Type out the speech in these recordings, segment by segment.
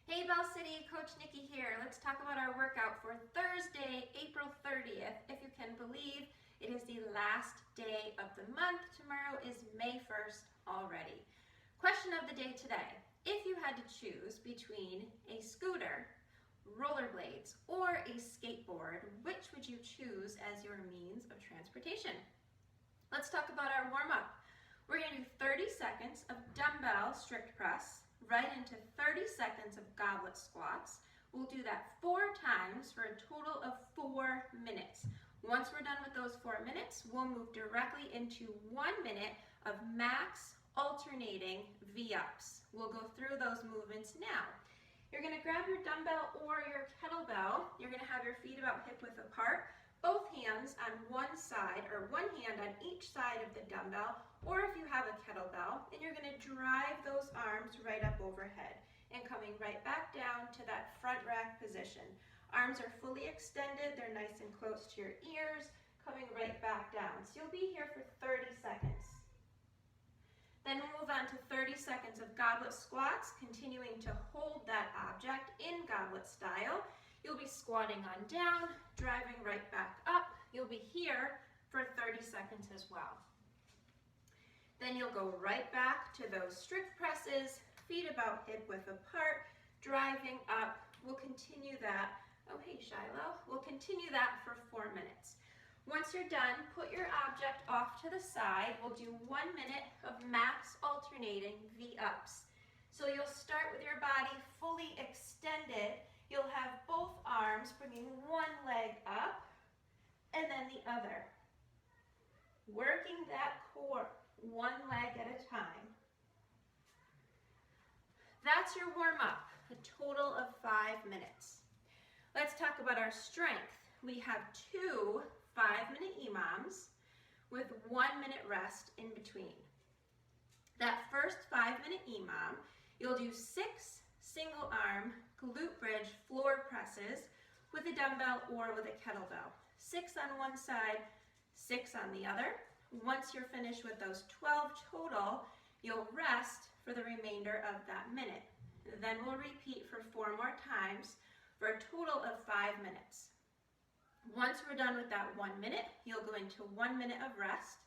Hey Bell City, Coach Nikki here. Let's talk about our workout for Thursday, April 30th. If you can believe, it is the last day of the month. Tomorrow is May 1st already. Question of the day today. If you had to choose between a scooter, rollerblades, or a skateboard, which would you choose as your means of transportation? Let's talk about our warm-up. We're going to do 30 seconds of dumbbell strict press, right into 30 seconds of goblet squats. We'll do that 4 times for a total of 4 minutes. Once we're done with those 4 minutes, we'll move directly into 1 minute of max alternating V-ups. We'll go through those movements now. You're going to grab your dumbbell or your kettlebell. You're going to have your feet about hip width apart, both hands on one side, or one hand on each side of the dumbbell, or if you have a kettlebell, and you're going to drive those arms right up overhead and coming right back down to that front rack position. Arms are fully extended, they're nice and close to your ears, coming right back down. So you'll be here for 30 seconds. Then we'll move on to 30 seconds of goblet squats, continuing to hold that object in goblet style. You'll be squatting on down, driving right back up. You'll be here for 30 seconds as well. Then you'll go right back to those strict presses, feet about hip width apart, driving up. We'll continue that. Oh, hey, Shiloh. We'll continue that for 4 minutes. Once you're done, put your object off to the side. We'll do 1 minute of max alternating V-ups. So you'll start with your body fully extended. You'll have both arms bringing one leg up and then the other. Working that core, one leg at a time. That's your warm-up, a total of 5 minutes. Let's talk about our strength. We have 2 5-minute EMOMs with 1 minute rest in between. That first 5-minute EMOM, you'll do 6 single arm glute bridge floor presses with a dumbbell or with a kettlebell. 6 on one side, 6 on the other. Once you're finished with those 12 total, you'll rest for the remainder of that minute. Then we'll repeat for 4 more times for a total of 5 minutes. Once we're done with that 1 minute, you'll go into 1 minute of rest.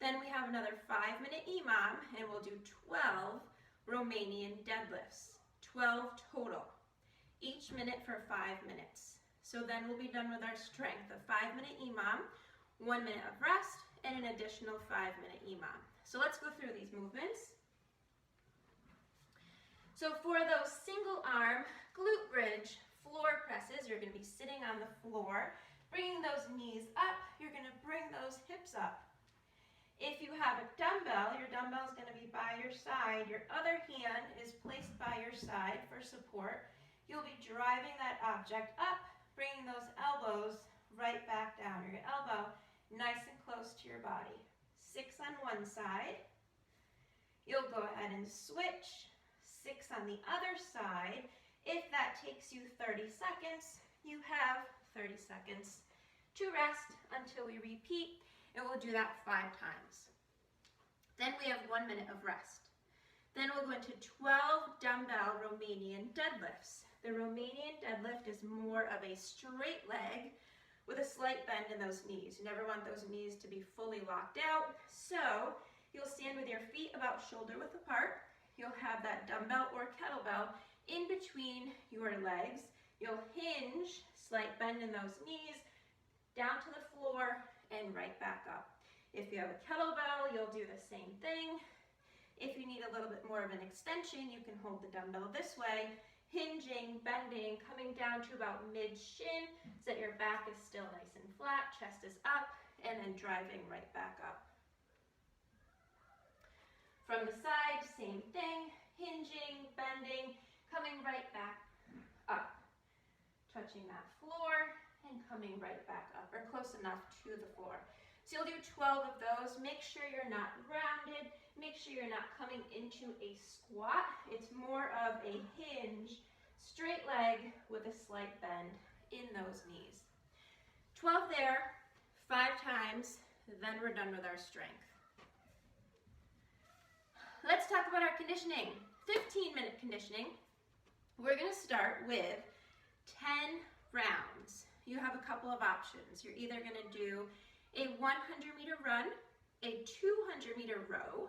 Then we have another 5-minute EMOM, and we'll do 12 Romanian deadlifts. 12 total, each minute for 5 minutes. So then we'll be done with our strength, a 5-minute EMOM, 1 minute of rest, and an additional 5-minute EMOM. So let's go through these movements. So for those single arm glute bridge floor presses, you're going to be sitting on the floor, bringing those knees up. You're going to bring those hips up. If you have a dumbbell, your dumbbell is going to be by your side. Your other hand is placed by your side for support. You'll be driving that object up, bringing those elbows right back down. Your elbow nice and close to your body. 6 on one side. You'll go ahead and switch. 6 on the other side. If that takes you 30 seconds, you have 30 seconds to rest until we repeat. And we'll do that 5 times. Then we have 1 minute of rest. Then we'll go into 12 dumbbell Romanian deadlifts. The Romanian deadlift is more of a straight leg with a slight bend in those knees. You never want those knees to be fully locked out. So you'll stand with your feet about shoulder width apart. You'll have that dumbbell or kettlebell in between your legs. You'll hinge, slight bend in those knees, down to the floor, and right back up. If you have a kettlebell, you'll do the same thing. If you need a little bit more of an extension, you can hold the dumbbell this way, hinging, bending, coming down to about mid-shin so that your back is still nice and flat, chest is up, and then driving right back up. From the side, same thing, hinging, bending, coming right back up, touching that floor, and coming right back up, or close enough to the floor. So you'll do 12 of those. Make sure you're not rounded. Make sure you're not coming into a squat. It's more of a hinge, straight leg with a slight bend in those knees. 12 there, 5 times, then we're done with our strength. Let's talk about our conditioning. 15-minute conditioning. We're gonna start with 10 rounds. You have a couple of options. You're either gonna do a 100-meter run, a 200-meter row,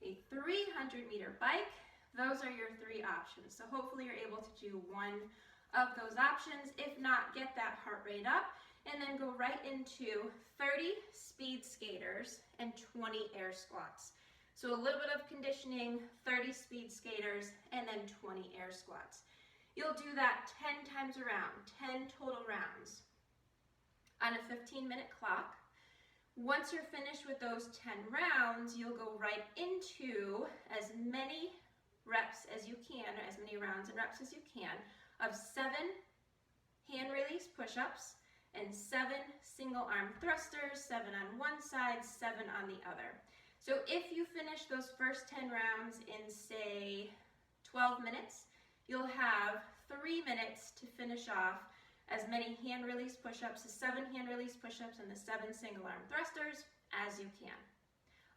a 300-meter bike. Those are your 3 options. So hopefully you're able to do one of those options. If not, get that heart rate up and then go right into 30 speed skaters and 20 air squats. So a little bit of conditioning, 30 speed skaters, and then 20 air squats. You'll do that 10 times around, 10 total rounds on a 15-minute clock. Once you're finished with those 10 rounds, you'll go right into as many reps as you can, or as many rounds and reps as you can, of 7 hand release push-ups and 7 single arm thrusters, 7 on one side, 7 on the other. So if you finish those first 10 rounds in, say, 12 minutes, you'll have 3 minutes to finish off as many hand release push-ups, the 7 hand release push-ups and the 7 single arm thrusters as you can.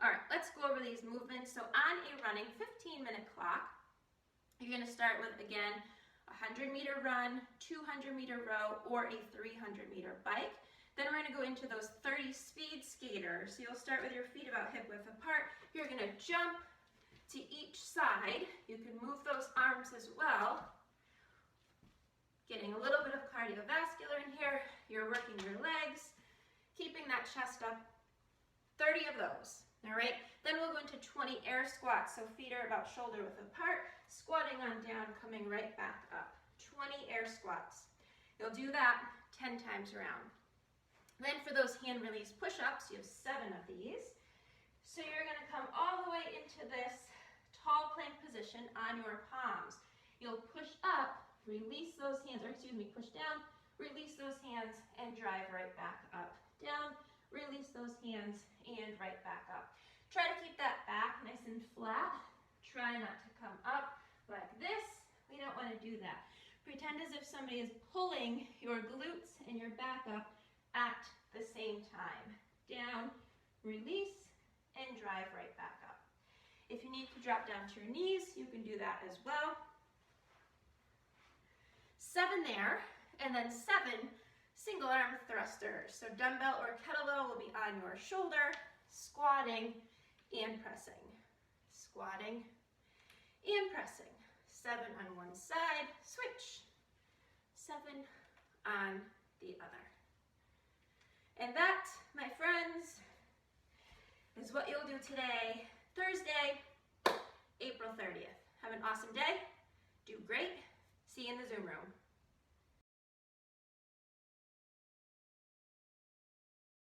All right, let's go over these movements. So on a running 15-minute clock, you're gonna start with, again, a 100-meter run, 200-meter row, or a 300-meter bike. Then we're gonna go into those 30 speed skaters. So you'll start with your feet about hip width apart. You're gonna jump to each side. You can move those arms as well. Getting a little bit of cardiovascular in here. You're working your legs, keeping that chest up. 30 of those, all right? Then we'll go into 20 air squats. So feet are about shoulder width apart, squatting on down, coming right back up. 20 air squats. You'll do that 10 times around. Then for those hand release push-ups, you have 7 of these. So you're gonna come all the way into this tall plank position on your palms. You'll push up, release those hands, or excuse me, push down, release those hands, and drive right back up. Down, release those hands, and right back up. Try to keep that back nice and flat. Try not to come up like this. We don't want to do that. Pretend as if somebody is pulling your glutes and your back up at the same time. Down, release, and drive right back up. If you need to drop down to your knees, you can do that as well. 7 there, and then 7 single arm thrusters. So dumbbell or kettlebell will be on your shoulder, squatting and pressing. Squatting and pressing. 7 on one side, switch. 7 on the other. And that, my friends, is what you'll do today, Thursday, April 30th. Have an awesome day. Do great. See you in the Zoom room.